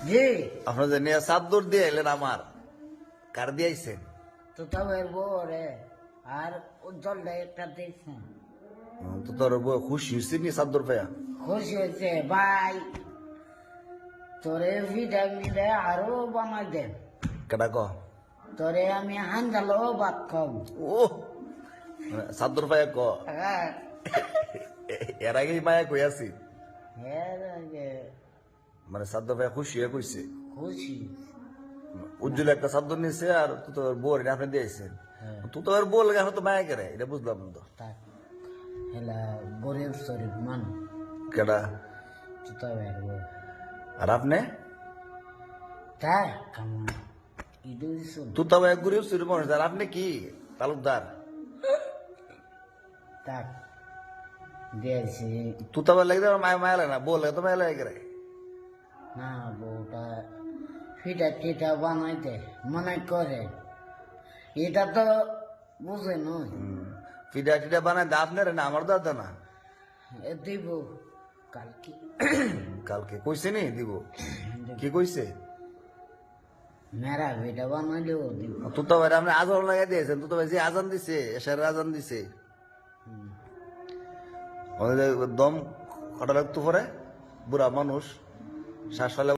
জি আপনার যে নিয়ে চাদর দিয়ে এলেন আমার কার দিয়ে আইছেন? তো তবে রে আর উজ্জ্বলটা একটা দিয়েছেন তো তোর বউ খুশি হয়েছে নি চাদর পায়া? খুশি হয়েছে ভাই তোরে ভিডা মিলে আরো বানাই দেন কেডা ক? তোরে আমি হান্দালো ভাত খাও ও চাদর পায়া ক? হ্যাঁ এর আগেই মায়া কই আছি হ্যাঁ মানে চাদর পায়া খুশি হয়ে কইছে খুশি উজ্জ্বল একটা চাদর নিয়েছে আর তুই তোর বউ আপনি দিয়েছেন। হ্যাঁ তুই তো আর বউ লাগে এখন তো মায়া করে এটা বুঝলাম না তো। তাক হেলা গরিব শরীফ মানুষ কেডা? তো তবে আর আপনি তার কামন ইদুর শুন তুই তো এক গরিব চুরি মানুষ আর আপনি কি তালুকদার? তাক দিয়েছি তুই তো লাগে মায়া মায়া লাগে না, বউ লাগে তো মায়া লাগে করে। না বউটা ফিটা টিটা বানাইতে মনে করে এটা তো বুঝে নয় ফিডা টিডা বানায় দা আপনার না আমার দাদা না? এ দিব কালকে কালকে কইছে নি দিব? কি কইছে? মেরা ভিটা বানাইলেও দিব তুই তো ভাই আপনি আজান লাগাই দিয়েছেন, তুই তো ভাই যে আজান দিছে এসার আজান দিছে দম কটা লাগতো পরে বুড়া মানুষ শ্বাস ফেলে